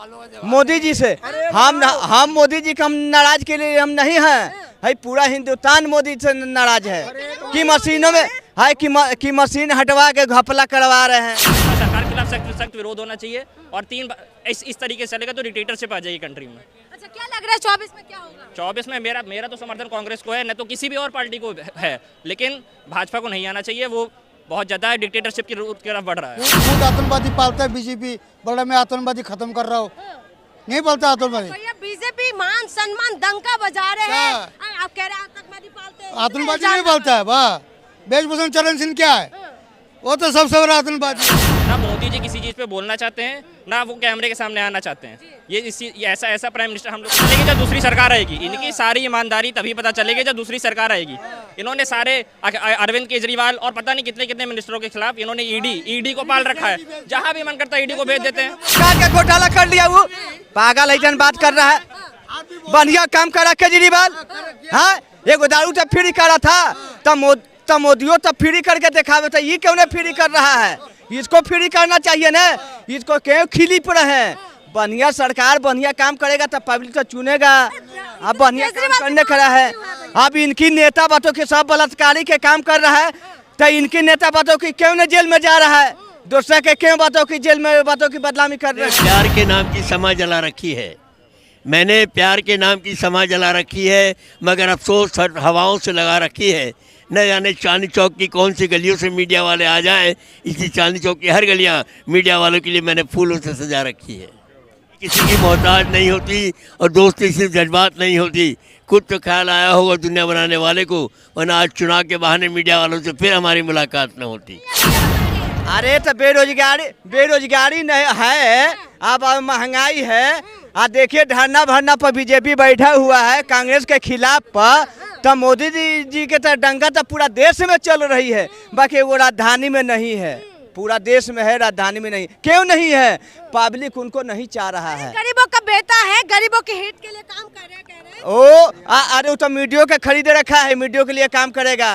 मोदी जी से। हम मोदी जी का नाराज के लिए हम नहीं हैं, भाई पूरा हिंदुस्तान मोदी से नाराज है कि मशीनों में है कि मशीन हटवा के घपला करवा रहे हैं। सरकार के खिलाफ सख्त विरोध होना चाहिए और इस तरीके से चलेगा तो डिक्टेटरशिप आ जाएगी कंट्री में। अच्छा, क्या लग रहा है 24 में क्या होगा? 24 में मेरा तो समर्थन कांग्रेस को है, न तो किसी भी और पार्टी को है, लेकिन भाजपा को नहीं आना चाहिए। वो बहुत ज्यादा डिक्टेटरशिप की तरफ बढ़ रहा है। खुद आतंकवादी पालता है बीजेपी, बोला मैं आतंकवादी खत्म कर रहा हूँ, नहीं बोलता आतंकवादी। भैया बीजेपी मान सम्मान डंका बजा रहे हैं, आप कह रहे हैं आतंकवादी पालते हैं। आतंकवादी नहीं बोलता है, वाह ब्रिजभूषण चरण सिंह क्या है, वो तो सबसे बड़ा आतंकवादी। ना मोदी जी किसी चीज पे बोलना चाहते हैं, ना वो कैमरे के सामने आना चाहते हैं। ये ऐसा प्राइम मिनिस्टर हम लोग चलेगी जब दूसरी सरकार आएगी। इनकी सारी ईमानदारी तभी पता चलेगी जब दूसरी सरकार आएगी। इन्होंने सारे अरविंद केजरीवाल और पता नहीं कितने मिनिस्टरों के खिलाफ इन्होंने ईडी को पाल रखा है। जहां भी मन करता है ईडी को भेज देते हैं। क्या घोटाला कर लिया वो पागल है, बात कर रहा है। बढ़िया काम करा केजरीवाल, हाँ एगो दारू तो फ्री करा था, तब मोदियों तो फ्री करके दिखावे था, ये क्यों नहीं फ्री कर रहा है? इसको फ्री करना चाहिए ना, इसको क्यों खिली पड़े हैं? बढ़िया सरकार बढ़िया काम करेगा तो पब्लिक तो चुनेगा। अब बढ़िया काम करने खड़ा है। अब इनकी नेता बातों के सब बलात्कारी के काम कर रहा है, तो इनकी नेता बातों की क्यों न जेल में जा रहा है? दूसरे के क्यों बातों की जेल में बातों की बदनामी कर रहे हैं? प्यार के नाम की समा जला रखी है, मैंने प्यार के नाम की समा जला रखी है, मगर अफसोस हवाओं से लगा रखी है। न जाने चांदनी चौक की कौन सी गलियों से मीडिया वाले आ जाएं, इसी चांदनी चौक की हर गलियां मीडिया वालों के लिए मैंने फूलों से सजा रखी है। किसी की मोहताज नहीं होती और दोस्ती सिर्फ जज्बात नहीं होती। खुद तो ख्याल आया होगा दुनिया बनाने वाले को, वरना आज चुनाव के बहाने मीडिया वालों से फिर हमारी मुलाकात न होती। अरे तो बेरोजगारी नहीं है, अब महंगाई है। देखिए धरना भरना पर बीजेपी बैठा हुआ है कांग्रेस के खिलाफ पर, तो मोदी जी के तो डंगा तो पूरा देश में चल रही है, बाकी वो राजधानी में नहीं है। पूरा देश में है, राजधानी में नहीं। क्यों नहीं है? पब्लिक उनको नहीं चाह रहा है। गरीबों का बेटा है, गरीबों के हित के लिए काम कर रहे हैं। अरे वो तो मीडिया के खरीद रखा है, मीडिया के लिए काम करेगा,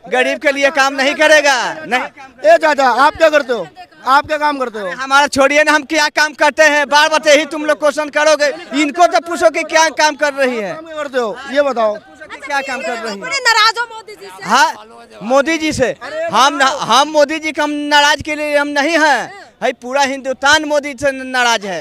गरीब के लिए काम नहीं करेगा। नहीं ए चाचा आप क्या करते हो, आप क्या काम करते हो? हमारा छोड़िए ना, हम क्या काम करते हैं बार बार ही तुम लोग क्वेश्चन करोगे। इनको तो पूछो कि क्या काम कर रही है, क्या करते हो ये बताओ। क्या काम कर रही है? नाराज हो मोदी जी से? हाँ मोदी जी से। हम मोदी जी का नाराज के लिए हम नहीं हैं, भाई पूरा हिंदुस्तान मोदी से नाराज है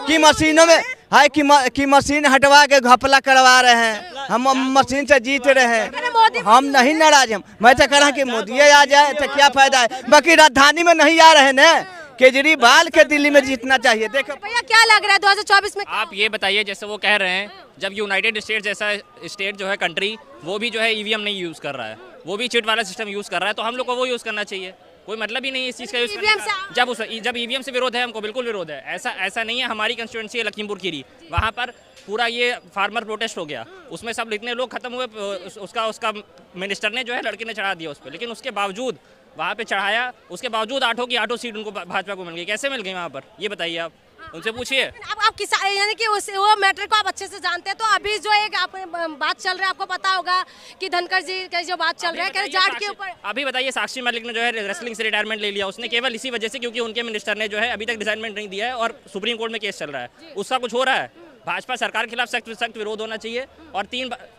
कि मशीनों में है कि मशीन हटवा के घपला करवा रहे हैं। हम मशीन से जीत रहे हैं, हम नहीं नाराज। मैं तो कह रहा कि मोदी आ जाए तो क्या फायदा है, बाकी राजधानी में नहीं आ रहे न। केजरीवाल के दिल्ली में जीतना चाहिए। देखो भैया क्या लग रहा है 2024 में? आप ये बताइए, जैसे वो कह रहे हैं जब यूनाइटेड स्टेट जैसा स्टेट जो है कंट्री, वो भी जो है ईवीएम नहीं यूज कर रहा है, वो भी चिट वाला सिस्टम यूज कर रहा है, तो हम लोग को वो यूज करना चाहिए। कोई मतलब ही नहीं है इस चीज़ का यूज करने का। जब ईवीएम से विरोध है, हमको बिल्कुल विरोध है। ऐसा नहीं है। हमारी कंस्टिट्यूंसी है लखीमपुर खीरी, वहाँ पर पूरा ये फार्मर प्रोटेस्ट हो गया, उसमें सब इतने लोग खत्म हुए। उसका मिनिस्टर ने जो है लड़के ने चढ़ा दिया उस पर, लेकिन उसके बावजूद वहाँ पे चढ़ाया, उसके बावजूद 8 सीट उनको भाजपा को मिल गई। कैसे मिल गई वहाँ पर, ये बताइए आप, उनसे पूछिए। अब आप यानी कि वो मैटर को आप अच्छे से जानते हैं, तो अभी जो एक बात चल रहा है, आपको पता होगा कि धनखड़ जी का जो बात चल रहा है जाट के ऊपर। अभी बताइए, साक्षी मलिक ने जो है रेसलिंग से रिटायरमेंट ले लिया, उसने केवल इसी वजह से क्योंकि उनके मिनिस्टर ने जो है अभी तक रिजाइनमेंट नहीं दिया है और सुप्रीम कोर्ट में केस चल रहा है, उसका कुछ हो रहा है। भाजपा सरकार के खिलाफ सख्त विरोध होना चाहिए और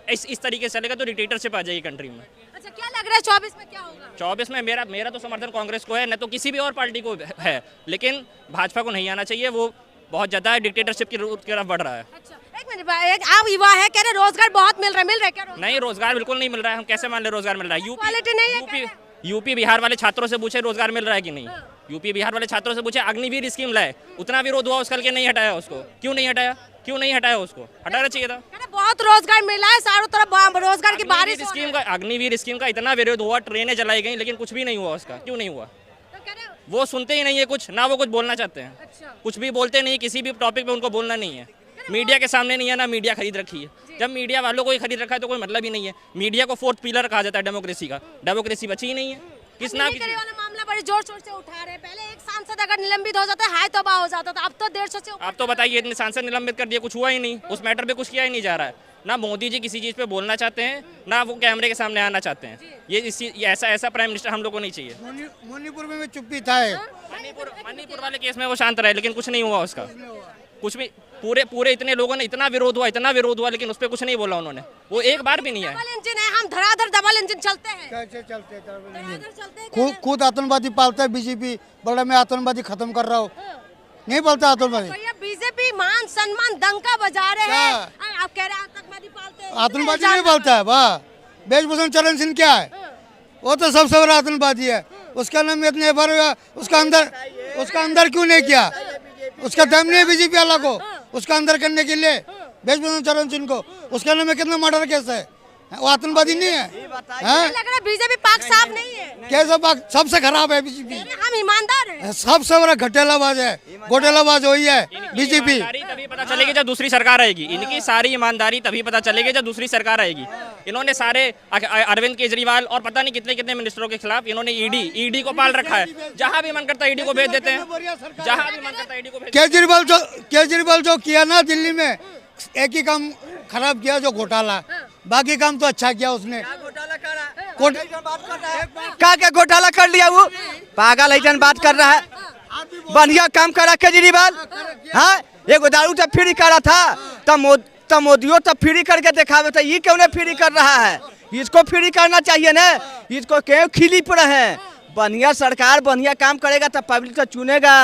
इस तरीके से चलेगा तो डिक्टेटरशिप आ जाएगी कंट्री में। अच्छा, क्या लग रहा है 24 में क्या होगा? 24 में मेरा तो समर्थन कांग्रेस को है, न तो किसी भी और पार्टी को है, लेकिन भाजपा को नहीं आना चाहिए। वो बहुत ज्यादा डिक्टेटरशिप की तरफ बढ़ रहा है। अच्छा, एक मिनट, आप युवा है, कह रहे रोजगार बहुत मिल रहा है, क्या रोजगार? नहीं, रोजगार बिल्कुल नहीं मिल रहा है। हम कैसे मान ले रोजगार मिल रहा है? यूपी यूपी बिहार वाले छात्रों से पूछे रोजगार मिल रहा है कि नहीं। यूपी बिहार वाले छात्रों से पूछे, अग्निवीर स्कीम लाए, उतना विरोध हुआ उसका, नहीं हटाया उसको। क्यों नहीं हटाया उसको? हटाना चाहिए था। बहुत रोजगार मिला है, चारों तरफ रोजगार की बारिश। अग्निवीर स्कीम का इतना विरोध हुआ, ट्रेनें जलाई गई, लेकिन कुछ भी नहीं हुआ उसका। क्यों नहीं हुआ? वो सुनते ही नहीं है कुछ, ना वो कुछ बोलना चाहते हैं। अच्छा। कुछ भी बोलते नहीं, किसी भी टॉपिक पे उनको बोलना नहीं है। मीडिया के सामने नहीं है, ना मीडिया खरीद रखी है। जब मीडिया वालों को ही खरीद रखा है तो कोई मतलब ही नहीं है। मीडिया को फोर्थ पिलर कहा जाता है डेमोक्रेसी का, डेमोक्रेसी बची ही नहीं है। किस नाम मामला बड़े जोर शोर से उठा रहे हैं। पहले एक सांसद अगर निलंबित हो जाता है, हाय तौबा हो जाता था, अब तो 150 से। आप तो बताइए, इतने सांसद निलंबित कर दिए, कुछ हुआ ही नहीं, उस मैटर पे कुछ किया ही नहीं जा रहा है। ना मोदी जी किसी चीज़ पे बोलना चाहते हैं, ना वो कैमरे के सामने आना चाहते हैं। ये ऐसा प्राइम मिनिस्टर हम लोग को नहीं चाहिए। मणिपुर में चुप्पी था। मणिपुर वाले केस में वो शांत रहे, लेकिन कुछ नहीं हुआ उसका। कुछ भी पूरे इतने लोगों ने इतना विरोध हुआ लेकिन उस पर कुछ नहीं बोला उन्होंने, वो एक बार भी नहीं है। डबल इंजन है, हम धड़ाधड़ डबल इंजन चलते हैं। कैसे चलते धड़ाधड़ चलते हैं। खुद आतंकवादी पालता है बीजेपी, बोला मैं आतंकवादी खत्म कर रहा हूँ, नहीं बोलता आतंकवादी। तो ये बीजेपी मान सम्मान डंका बजा रहे हैं, आप कह रहे हैं आतंकवादी पालते हैं। आतंकवादी नहीं बोलता है, वाह ब्रिजभूषण शरण सिंह क्या है, वो तो सबसे बड़ा आतंकवादी है। उसका नाम इतने बार उसका अंदर क्यों नहीं किया, उसका दम नहीं है बीजेपी वाला को उसका अंदर करने के लिए। ब्रिजभूषण शरण सिंह को उसका नाम में कितना मर्डर केस है, वो आतंकवादी नहीं है, हैं? लग रहा है बीजेपी पाक साफ नहीं है। कैसा पाक सबसे खराब है बीजेपी, हम ईमानदार हैं। सबसे बड़ा घटेलाबाज है, घोटालाबाज वही है बीजेपी। तभी पता चलेगी जब दूसरी सरकार आएगी, इनकी सारी ईमानदारी तभी पता चलेगी जब दूसरी सरकार आएगी। इन्होंने सारे अरविंद केजरीवाल और पता नहीं कितने कितने मिनिस्टरों के खिलाफ इन्होंने ईडी को पाल रखा है, जहां भी मन करता है ईडी को भेज देते हैं, जहां भी मन करता है ईडी को भेज। केजरीवाल जो किया ना दिल्ली में, एक ही काम खराब किया जो घोटाला, बाकी काम तो अच्छा किया उसने। क्या घोटाला कर लिया वो, पागल ऐसा बात कर रहा है। बढ़िया काम करा केजरीवाल, हाँ एगो दारू तो फ्री करा था, तब मोदियो तो फ्री करके दिखावे था, ये क्यों नहीं फ्री कर रहा है, इसको फ्री करना चाहिए ना, इसको क्यों खिली पड़े हैं। बढ़िया सरकार बढ़िया काम करेगा तो पब्लिक तो चुनेगा,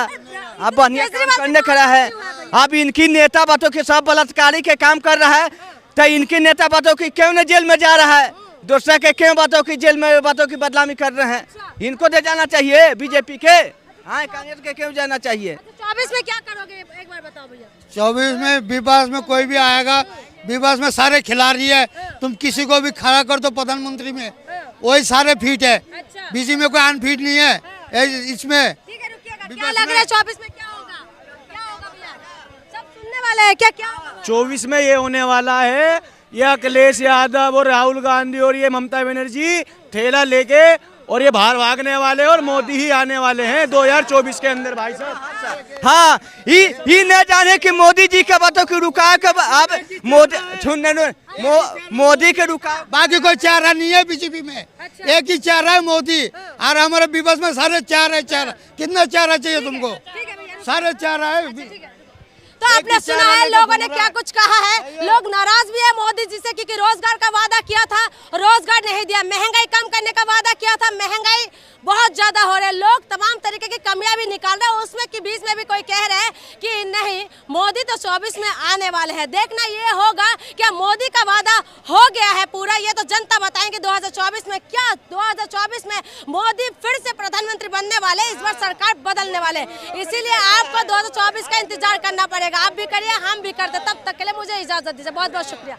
अब बढ़िया काम करने खड़ा है। अब इनकी नेता बातों के सब बलात्कारी के काम कर रहा है, तो इनकी नेता बातों की क्यों नहीं जेल में जा रहा है, दूसरे के क्यों बातों की जेल में बातों की बदनामी कर रहे हैं, इनको दे जाना चाहिए बीजेपी के, हाँ कांग्रेस के क्यों जाना चाहिए। 24 में क्या करोगे एक बार बताओ भैया। 24 में विकास में कोई भी आएगा, विकास में सारे खिलाड़ी है, तुम किसी को भी खड़ा कर दो प्रधानमंत्री में वही सारे फिट है, बीजेपी में कोई अनफिट नहीं है इसमें। ठीक है रुकिएगा, क्या लग रहा है 24 में क्या होगा भैया, सब सुनने वाले हैं क्या होगा 24 में ये होने वाला है, ये अखिलेश यादव और राहुल गांधी और ये ममता बनर्जी ठेला लेके और ये बाहर भागने वाले और मोदी ही आने वाले हैं 2024 के अंदर भाई साहब। हाँ ये न जाने कि मोदी जी के बातों की रुका कब, अब मोदी के रुका, बाकी कोई चारा नहीं है बीजेपी में, एक ही चारा है मोदी, और हमारे विपक्ष में सारे चार है। चारा कितना चारा चाहिए तुमको, सारे चारा है। तो आपने सुना है लोगों ने क्या कुछ कहा है, लोग नाराज भी है मोदी जी से क्योंकि रोजगार का वादा किया था, रोजगार नहीं दिया, महंगाई कम करने का वादा किया था, महंगाई बहुत ज्यादा हो रही है, लोग तमाम तरीके की कमियां भी निकाल रहे हैं, उसमें के बीच में भी कोई कह रहे हैं कि नहीं मोदी तो 24 में आने वाले हैं। देखना ये होगा क्या मोदी का वादा हो गया है पूरा, ये तो जनता बताएंगे 2024 में। क्या 2024 में मोदी फिर से प्रधानमंत्री बनने वाले, इस बार सरकार बदलने वाले, इसीलिए आपको 2024 का इंतजार करना पड़ेगा। आप भी करिए, हम भी करते, तब तक के लिए मुझे इजाजत दीजिए, बहुत बहुत शुक्रिया।